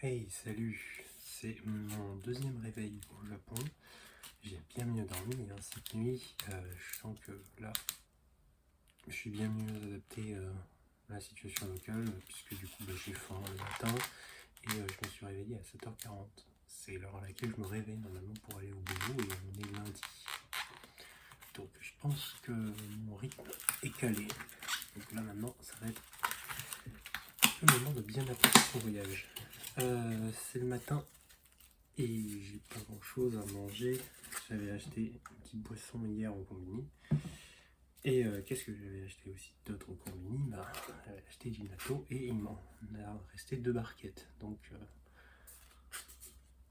Hey, salut! C'est mon deuxième réveil au Japon. J'ai bien mieux dormi cette nuit. Je sens que là, je suis bien mieux adapté à la situation locale, puisque du coup, j'ai faim le matin et je me suis réveillé à 7h40. C'est l'heure à laquelle je me réveille normalement pour aller au boulot et on est lundi. Donc je pense que mon rythme est calé. Donc là maintenant, ça va être le moment de bien apprécier son voyage. C'est le matin et j'ai pas grand chose à manger. J'avais acheté une petite boisson hier au combini. Et qu'est-ce que j'avais acheté aussi d'autre au combini? J'avais acheté du natto et il m'en a resté 2 barquettes. Donc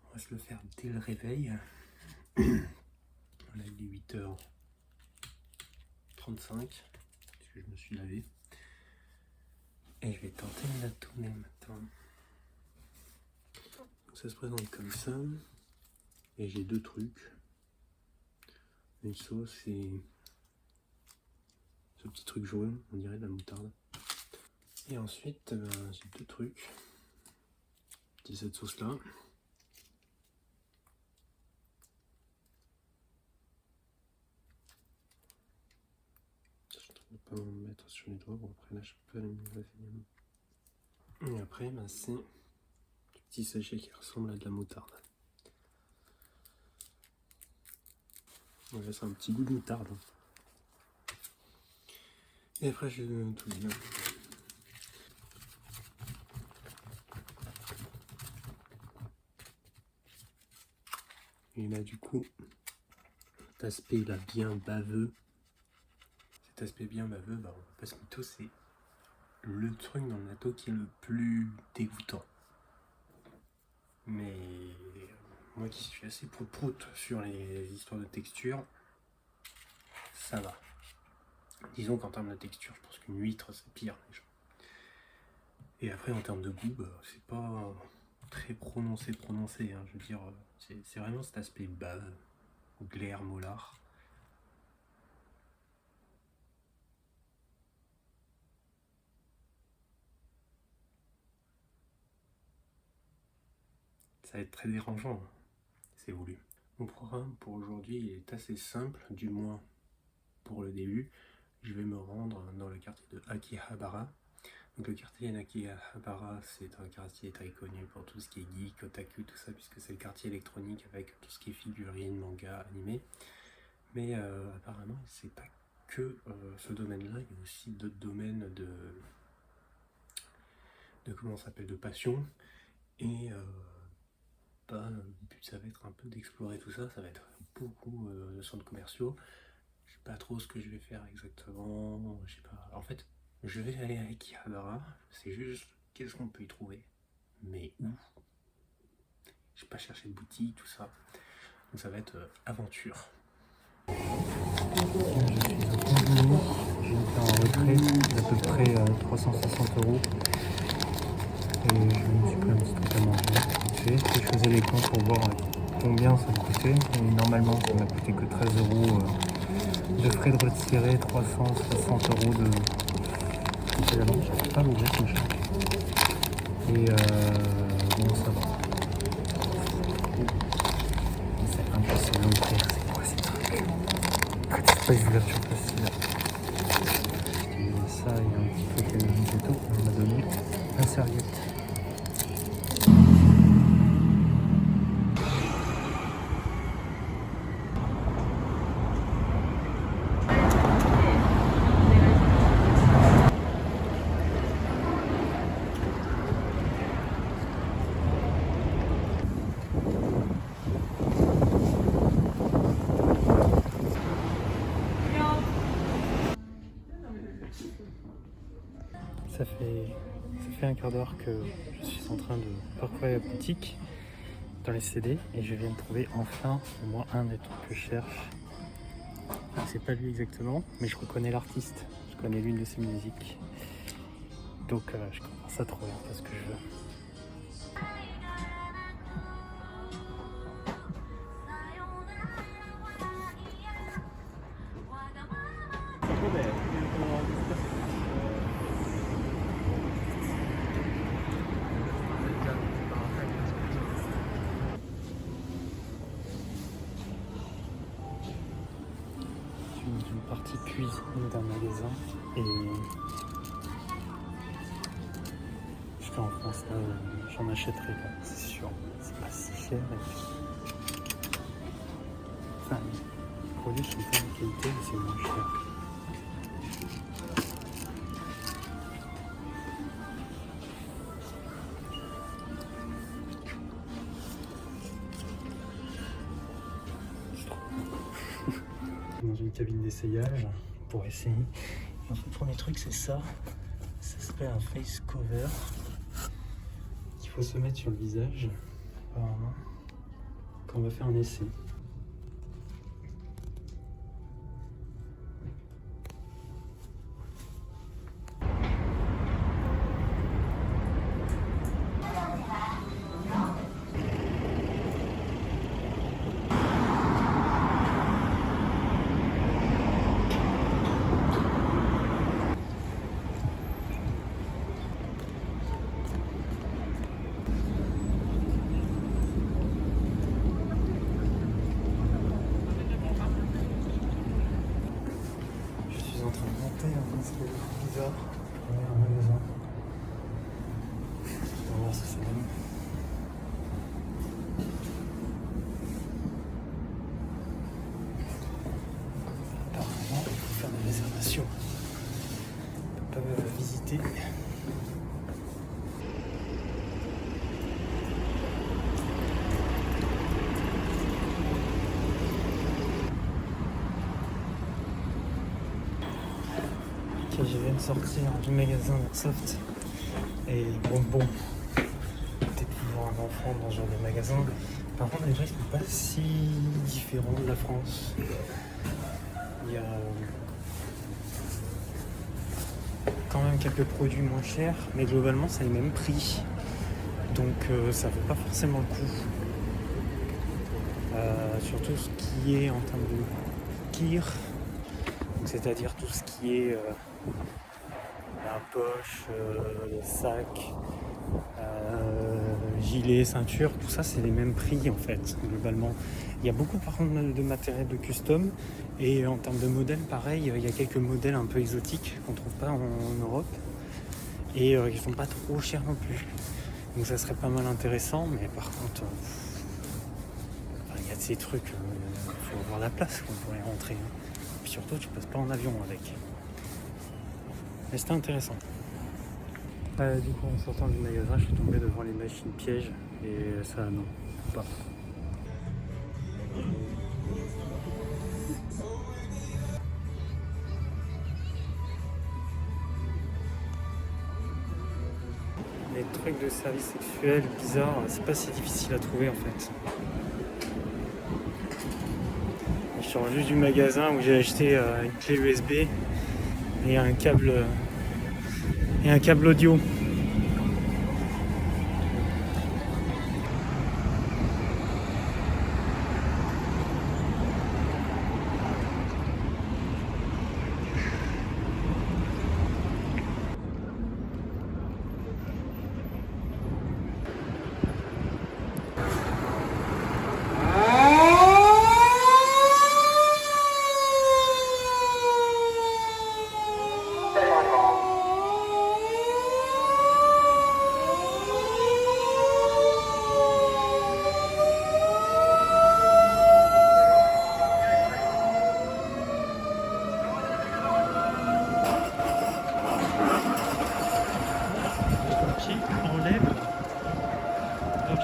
on va se le faire dès le réveil. On a eu 8h35 puisque je me suis lavé. Et je vais tenter le natto dès le matin. Ça se présente comme ça. Et j'ai 2 trucs. Une sauce et ce petit truc jaune, on dirait de la moutarde. Et ensuite, j'ai 2 trucs. C'est cette sauce là. Je suis en train de pas m'en mettre sur les doigts. Bon, après là, je peux aller me laver les mains. Et après, c'est un petit sachet qui ressemble à de la moutarde. Voilà, c'est un petit goût de moutarde. Et après, je tout bien. Et là, du coup, cet aspect là bien baveux. Cet aspect bien baveux, on va pas se mytho, c'est le truc dans le natto qui est le plus dégoûtant. Mais moi qui suis assez prout-prout sur les histoires de texture, ça va. Disons qu'en termes de texture, je pense qu'une huître c'est pire déjà. Et après en termes de goût, c'est pas très prononcé. Je veux dire, c'est vraiment cet aspect bave, glaire, molar. Ça va être très dérangeant, c'est voulu. Mon programme pour aujourd'hui est assez simple, du moins pour le début. Je vais me rendre dans le quartier de Akihabara. Donc le quartier d'Akihabara, c'est un quartier très connu pour tout ce qui est geek, otaku, tout ça, puisque c'est le quartier électronique avec tout ce qui est figurines, manga, animé. Mais apparemment, c'est pas que ce domaine-là, il y a aussi d'autres domaines de comment ça s'appelle, de passion. Et le but, ça va être un peu d'explorer tout ça. Ça va être beaucoup de centres commerciaux. Je sais pas trop ce que je vais faire exactement. Je sais pas. En fait, je vais aller à Akihabara. C'est juste qu'est-ce qu'on peut y trouver. Mais où? J'ai pas cherché de boutique, tout ça. Donc ça va être aventure. Je suis en retrait d'à peu près 360 €. Et je me suis pris un petit truc à manger. Et je faisais les comptes pour voir combien ça me coûtait. Et normalement, ça m'a coûté que 13 € de frais de retirer, 360 € de. C'est la manche, je sais pas l'ouvrir ce machin. Et bon, ça va. C'est impossible d'ouvrir, c'est quoi ces trucs? C'est pas une ouverture facile. Et ça, il y a un petit truc à tout. On m'a donné un serviette. Ça fait un quart d'heure que je suis en train de parcourir la boutique dans les CD et je viens de trouver enfin au moins un des trucs que je cherche. C'est pas lui exactement, mais je reconnais l'artiste, je connais l'une de ses musiques. Donc je commence à trouver un peu ce que je veux. petite cuisine d'un magasin et je fais en France là, j'en achèterai pas, c'est sûr. C'est pas si cher et puis... Enfin, les produits sont pas de qualité mais c'est moins cher. Dans une cabine d'essayage pour essayer. Et en fait, le premier truc, c'est ça. Ça s'appelle un face cover qu'il faut se mettre sur le visage, apparemment, quand on va faire un essai. C'est bizarre. Ouais, un magasin. On va voir ce que ça donne. Apparemment, il faut faire des réservations. On peut pas visiter. Je viens de sortir du magasin Airsoft et bon, t'es toujours un enfant dans ce genre de magasin. Par contre, les prix sont pas si différents de la France. Il y a quand même quelques produits moins chers, mais globalement c'est le même prix. Donc ça vaut pas forcément le coup. Surtout ce qui est en termes de gear, c'est-à-dire tout ce qui est la poche, sac, gilet, ceinture, tout ça c'est les mêmes prix en fait globalement. Il y a beaucoup par contre de matériel de custom et en termes de modèles pareil, il y a quelques modèles un peu exotiques qu'on trouve pas en Europe et qui sont pas trop chers non plus. Donc ça serait pas mal intéressant, mais par contre il y a de ces trucs, il faut avoir la place pour y rentrer. Puis surtout tu passes pas en avion avec. Mais c'était intéressant. Du coup, en sortant du magasin, je suis tombé devant les machines pièges et ça, non, pas. Les trucs de service sexuel bizarres, c'est pas si difficile à trouver en fait. Je sors juste du magasin où j'ai acheté une clé USB et un câble audio.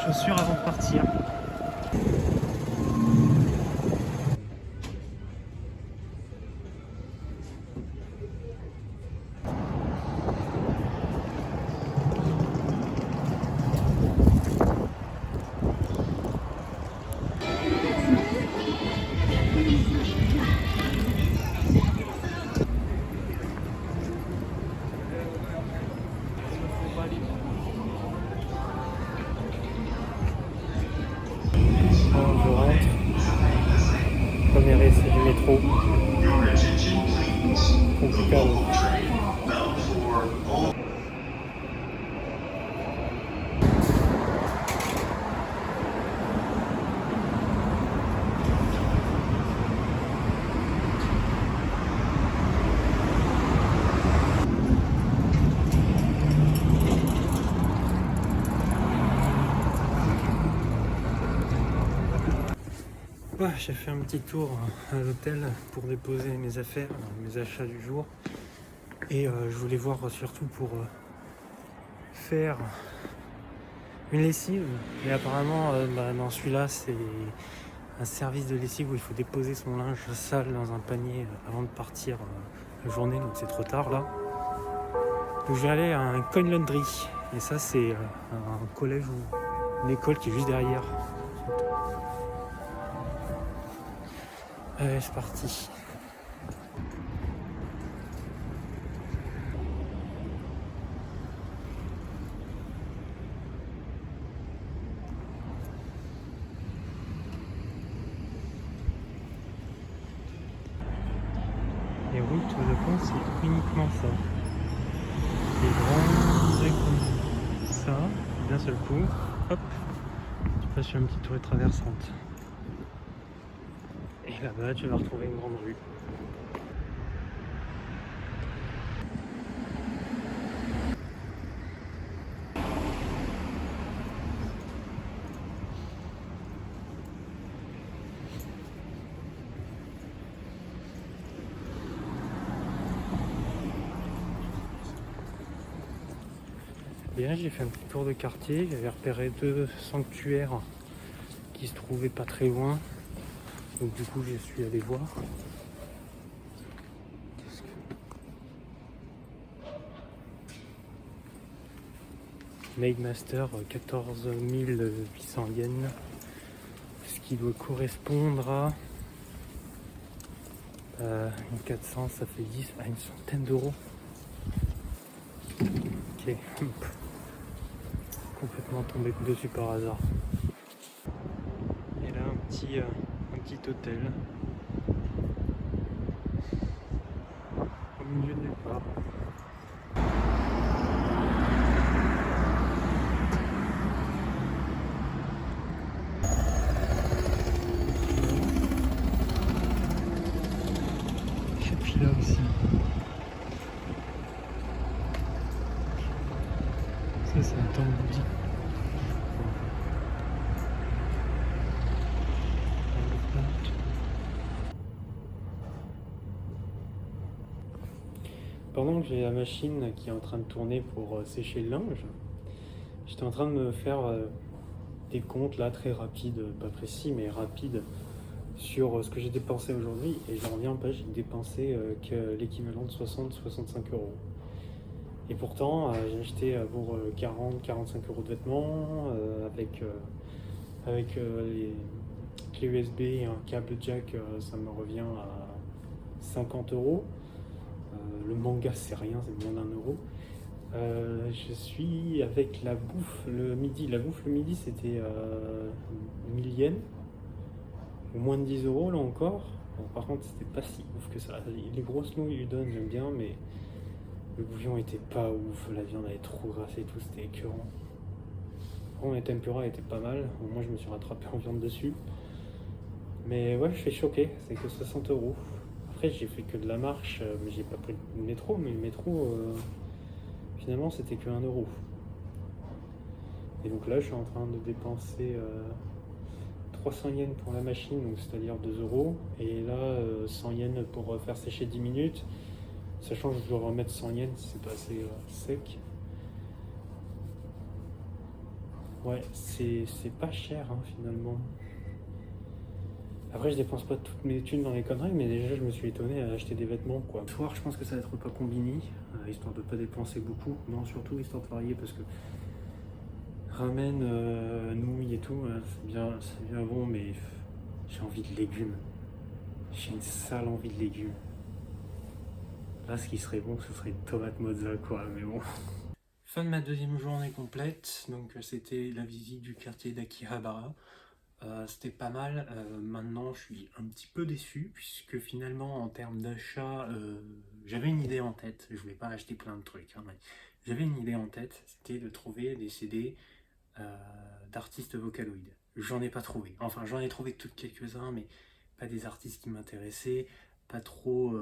Chaussures avant de partir. Premier essai du métro. Compliqué. Ouais, j'ai fait un petit tour à l'hôtel pour déposer mes affaires, mes achats du jour. Et je voulais voir surtout pour faire une lessive. Mais apparemment, dans celui-là, c'est un service de lessive où il faut déposer son linge sale dans un panier avant de partir la journée. Donc c'est trop tard là. Donc je vais aller à un coin laundry. Et ça, c'est un collège ou une école qui est juste derrière. Allez, c'est parti. Les routes au Japon, c'est uniquement ça. Des grands traits comme ça, d'un seul coup, hop, tu passes sur une petite tour traversante. Et là-bas, tu vas retrouver une grande rue. Bien, j'ai fait un petit tour de quartier, j'avais repéré 2 sanctuaires qui se trouvaient pas très loin. Donc du coup, je suis allé voir. Made Master 14 800 yens, ce qui doit correspondre à 400, ça fait 10 à une centaine d'euros. Ok, complètement tombé dessus par hasard. Et là, un petit hôtel au milieu de nulle part. Et puis là aussi. Ça, c'est un temple bouddhique. Pendant que j'ai la machine qui est en train de tourner pour sécher le linge, j'étais en train de me faire des comptes là très rapides, pas précis mais rapides, sur ce que j'ai dépensé aujourd'hui. Et j'en reviens pas, j'ai dépensé que l'équivalent de 60-65 euros. Et pourtant, j'ai acheté pour 40-45 euros de vêtements avec les clés USB et un câble jack, ça me revient à 50 euros. Le manga, c'est rien, c'est moins d'un euro. Je suis avec la bouffe le midi. La bouffe le midi, c'était 1000 yens, ou moins de 10 euros là encore. Bon, par contre, c'était pas si ouf que ça. Les grosses nouilles udon, j'aime bien, mais le bouillon était pas ouf. La viande elle est trop grasse et tout, c'était écœurant. Bon, les tempura étaient pas mal. Au moins, je me suis rattrapé en viande dessus. Mais ouais, je suis choqué, c'est que 60 euros. Après, j'ai fait que de la marche, mais j'ai pas pris le métro. Mais le métro, finalement, c'était que 1 euro. Et donc là, je suis en train de dépenser 300 yens pour la machine, donc c'est-à-dire 2 euros. Et là, 100 yens pour faire sécher 10 minutes. Sachant que je dois remettre 100 yens, c'est pas assez sec. Ouais, c'est pas cher hein, finalement. Après, je dépense pas toutes mes thunes dans les conneries, mais déjà, je me suis étonné à acheter des vêtements, quoi. Ce soir, je pense que ça va être repas combini, histoire de pas dépenser beaucoup. Non, surtout histoire de varier, parce que ramen, nouilles et tout, c'est bien bon, mais j'ai envie de légumes. J'ai une sale envie de légumes. Là, ce qui serait bon, ce serait une tomate mozza, quoi, mais bon. Fin de ma deuxième journée complète, donc c'était la visite du quartier d'Akihabara. C'était pas mal. Maintenant, je suis un petit peu déçu puisque finalement, en termes d'achat, j'avais une idée en tête. Je voulais pas acheter plein de trucs, hein, mais j'avais une idée en tête. C'était de trouver des CD d'artistes vocaloïdes. J'en ai pas trouvé. Enfin, j'en ai trouvé quelques-uns, mais pas des artistes qui m'intéressaient. Pas trop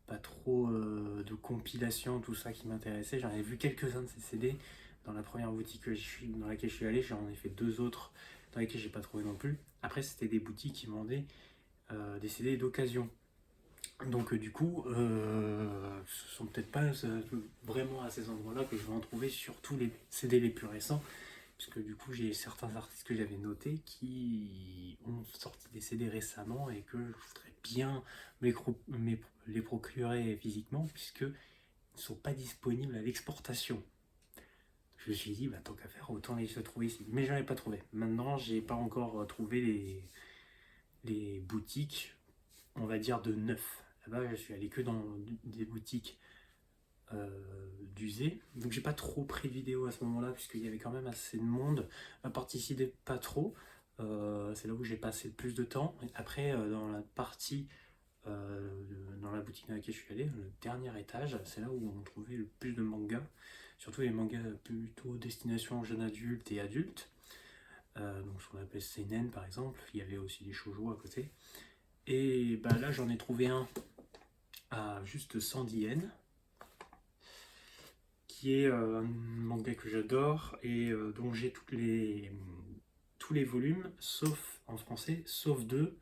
de compilations, tout ça qui m'intéressait. J'en ai vu quelques-uns de ces CD dans la première boutique dans laquelle je suis allé. J'en ai fait 2 autres dans lesquels j'ai pas trouvé non plus. Après, c'était des boutiques qui vendaient des CD d'occasion. Donc du coup, ce sont peut-être pas vraiment à ces endroits-là que je vais en trouver sur tous les CD les plus récents, puisque du coup j'ai certains artistes que j'avais notés qui ont sorti des CD récemment et que je voudrais bien les procurer physiquement, puisque ils ne sont pas disponibles à l'exportation. Je me suis dit, bah, tant qu'à faire, autant les se trouver ici. Mais je n'en ai pas trouvé. Maintenant, j'ai pas encore trouvé les boutiques, on va dire, de neuf. Là-bas, je suis allé que dans des boutiques d'usées. Donc, j'ai pas trop pris de vidéos à ce moment-là, puisqu'il y avait quand même assez de monde. À participer pas trop. C'est là où j'ai passé le plus de temps. Et après, dans la partie, dans la boutique dans laquelle je suis allé, le dernier étage, c'est là où on trouvait le plus de mangas. Surtout les mangas plutôt destination jeunes adultes et adultes. Donc, ce qu'on appelle seinen par exemple. Il y avait aussi des shoujo à côté. Et bah, là, j'en ai trouvé un à juste 110 yens, qui est un manga que j'adore et dont j'ai tous les volumes, sauf en français, sauf deux,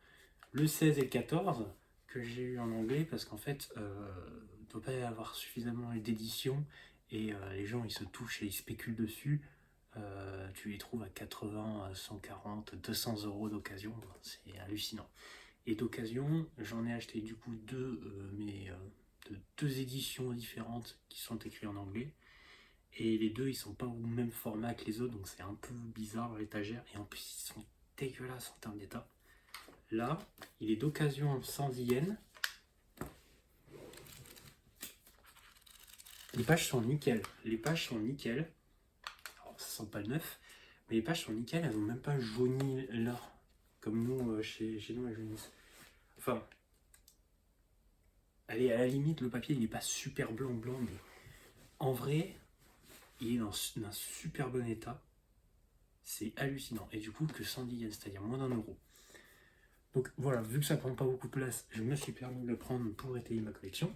le 16 et le 14, que j'ai eu en anglais, parce qu'en fait, il ne doit pas y avoir suffisamment d'éditions, et les gens, ils se touchent et ils spéculent dessus. Tu les trouves à 80, 140, 200 euros d'occasion, c'est hallucinant. Et d'occasion, j'en ai acheté du coup de deux éditions différentes qui sont écrites en anglais. Et les deux, ils sont pas au même format que les autres, donc c'est un peu bizarre l'étagère. Et en plus, ils sont dégueulasses en termes d'état. Là, il est d'occasion 110 yens. Les pages sont nickel. Les pages sont nickel. Alors, ça sent pas le neuf, mais les pages sont nickel. Elles ont même pas jauni là, comme nous chez nous elles jaunissent. Enfin, allez, à la limite, le papier il est pas super blanc, mais en vrai, il est dans un super bon état. C'est hallucinant. Et du coup, que 110 yens, c'est-à-dire moins d'1 euro. Donc voilà, vu que ça prend pas beaucoup de place, je me suis permis de le prendre pour étayer ma collection.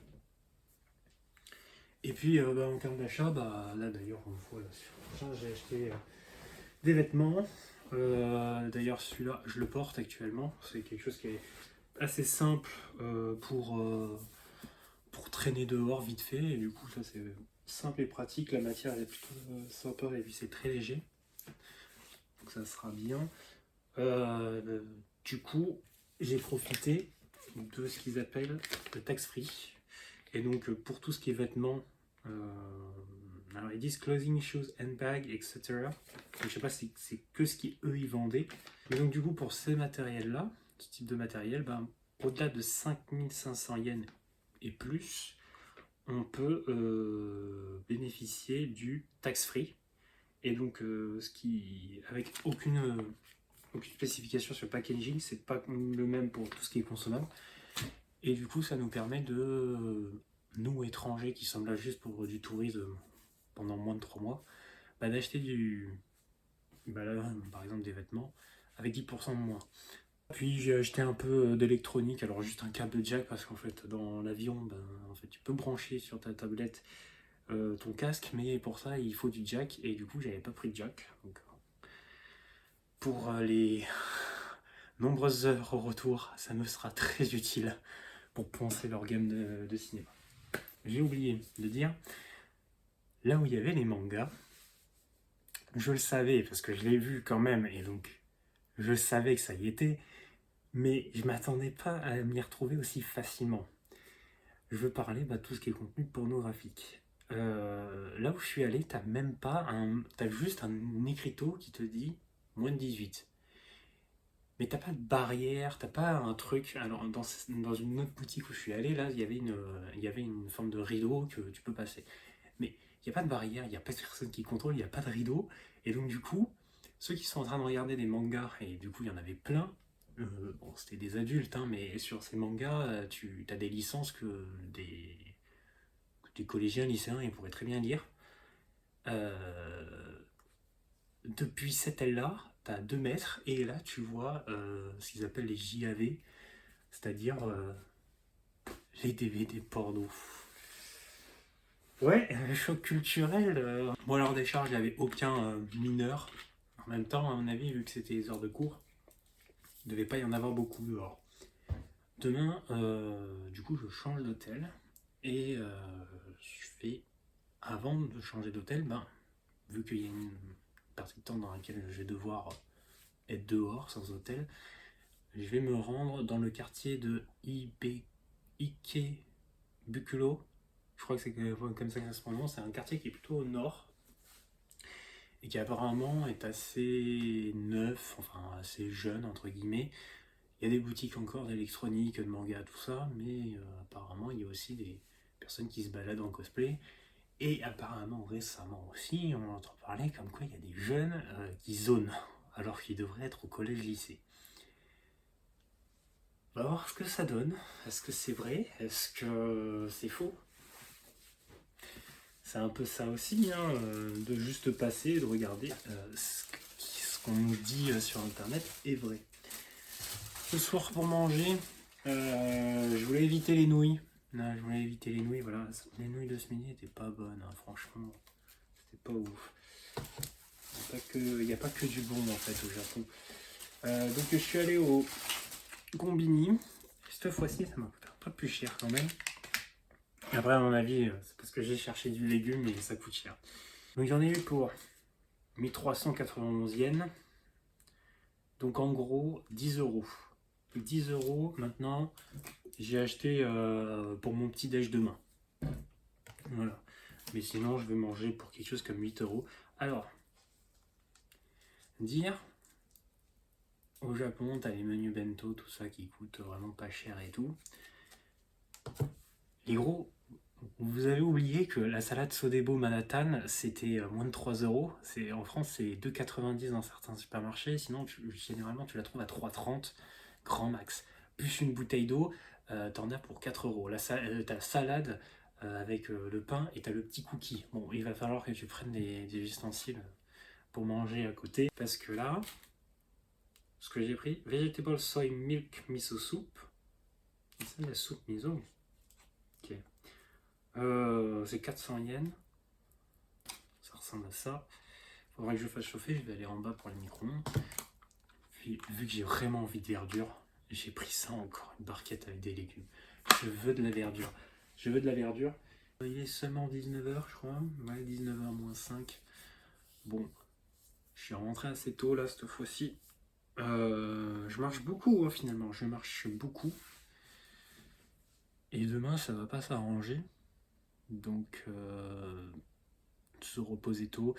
Et puis, en termes d'achat, là d'ailleurs, on voit là sur j'ai acheté des vêtements. D'ailleurs, celui-là, je le porte actuellement. C'est quelque chose qui est assez simple pour traîner dehors vite fait. Et du coup, ça c'est simple et pratique. La matière elle est plutôt sympa et puis c'est très léger. Donc ça sera bien. Du coup, j'ai profité de ce qu'ils appellent le tax free. Et donc, pour tout ce qui est vêtements, alors ils disent clothing, shoes, handbag, etc. Donc, je sais pas si c'est que ce qu'eux ils vendaient. Mais donc, du coup, pour ces matériels-là, ce type de matériel, au-delà de 5500 yens et plus, on peut bénéficier du tax free. Et donc, ce qui, avec aucune spécification sur le packaging, c'est pas le même pour tout ce qui est consommable. Et du coup, ça nous permet de, nous étrangers qui sommes là juste pour du tourisme pendant moins de 3 mois, d'acheter là, par exemple des vêtements avec 10% de moins. Puis j'ai acheté un peu d'électronique, alors juste un câble jack parce qu'en fait dans l'avion, en fait, tu peux brancher sur ta tablette ton casque, mais pour ça il faut du jack et du coup j'avais pas pris de jack. Donc, pour les nombreuses heures au retour, ça me sera très utile pour penser leur gamme de cinéma. J'ai oublié de dire, là où il y avait les mangas, je le savais parce que je l'ai vu quand même et donc je savais que ça y était, mais je m'attendais pas à m'y retrouver aussi facilement. Je veux parler de tout ce qui est contenu pornographique. Là où je suis allé, t'as juste un écriteau qui te dit moins de 18. Mais t'as pas de barrière, t'as pas un truc. Alors dans une autre boutique où je suis allé, là, il y avait une forme de rideau que tu peux passer. Mais il n'y a pas de barrière, il n'y a pas de personne qui contrôle, il n'y a pas de rideau. Et donc du coup, ceux qui sont en train de regarder des mangas, et du coup il y en avait plein, bon c'était des adultes, mais sur ces mangas, tu as des licences que des collégiens, lycéens, ils pourraient très bien lire. Depuis cette aile-là, tu as 2 mètres, et là tu vois ce qu'ils appellent les JAV, c'est-à-dire les DVD porno. Ouais, choc culturel. Bon alors des charges, il n'y avait aucun mineur. même temps, à mon avis, vu que c'était les heures de cours, il ne devait pas y en avoir beaucoup dehors. Demain, du coup, je change d'hôtel et je fais, avant de changer d'hôtel, vu qu'il y a une partie de temps dans laquelle je vais devoir être dehors, sans hôtel, je vais me rendre dans le quartier de Ikebukulo. Je crois que c'est comme ça que ça se prononce. C'est un quartier qui est plutôt au nord et qui apparemment est assez neuf, enfin assez jeune entre guillemets. Il y a des boutiques encore d'électronique, de manga, tout ça, mais apparemment il y a aussi des personnes qui se baladent en cosplay. Et apparemment récemment aussi, on entend parler comme quoi il y a des jeunes qui zonent, alors qu'ils devraient être au collège-lycée. On va voir ce que ça donne. Est-ce que c'est vrai? Est-ce que c'est faux? C'est un peu ça aussi, hein, de juste passer et de regarder ce qu'on nous dit sur internet est vrai. Ce soir pour manger, je voulais éviter les nouilles. Non, je voulais éviter les nouilles, voilà. Les nouilles de ce midi n'étaient pas bonnes, hein, franchement. C'était pas ouf. Il n'y a pas que du bon en fait au Japon. Donc je suis allé au Combini. Cette fois-ci, ça m'a coûté un peu plus cher quand même. Après, à mon avis, c'est parce que j'ai cherché du légume et ça coûte cher. Donc j'en ai eu pour 1391 yens. Donc en gros, 10 euros. 10 euros, maintenant, j'ai acheté pour mon petit déj demain. Voilà. Mais sinon, je vais manger pour quelque chose comme 8 euros. Alors, dire, au Japon, t'as les menus bento, tout ça qui coûte vraiment pas cher et tout. Les gros, vous avez oublié que la salade Sodebo Manhattan, c'était moins de 3 euros. En France, c'est 2,90 dans certains supermarchés. Sinon, généralement, tu la trouves à 3,30 grand max. Plus une bouteille d'eau, t'en as pour 4 euros. T'as la salade avec le pain et t'as le petit cookie. Bon, il va falloir que tu prennes des ustensiles pour manger à côté. Parce que là, ce que j'ai pris, Vegetable Soy Milk Miso Soup. C'est de la soupe miso. Ok. C'est 400 yens. Ça ressemble à ça. Faudra que je fasse chauffer. Je vais aller en bas pour le micro-ondes. Puis, vu que j'ai vraiment envie de verdure, j'ai pris ça encore, une barquette avec des légumes. Je veux de la verdure. Je veux de la verdure. Il est seulement 19h, je crois. Ouais, 19h moins 5. Bon, je suis rentré assez tôt là, cette fois-ci. Je marche beaucoup, hein, finalement. Je marche beaucoup. Et demain, ça va pas s'arranger. Donc, se reposer tôt.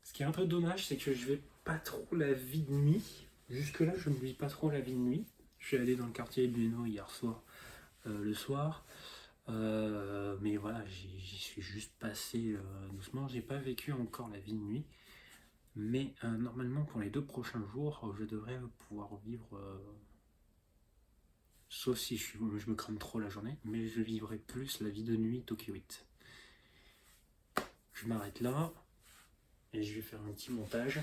Ce qui est un peu dommage, c'est que je vais pas trop la vie de nuit. Jusque-là, je ne vis pas trop la vie de nuit. Je suis allé dans le quartier Buno hier soir, le soir. Mais voilà, j'y suis juste passé doucement. J'ai pas vécu encore la vie de nuit. Mais normalement, pour les 2 prochains jours, je devrais pouvoir vivre. Sauf si je me crame trop la journée. Mais je vivrai plus la vie de nuit tokyoïte. Je m'arrête là. Et je vais faire un petit montage.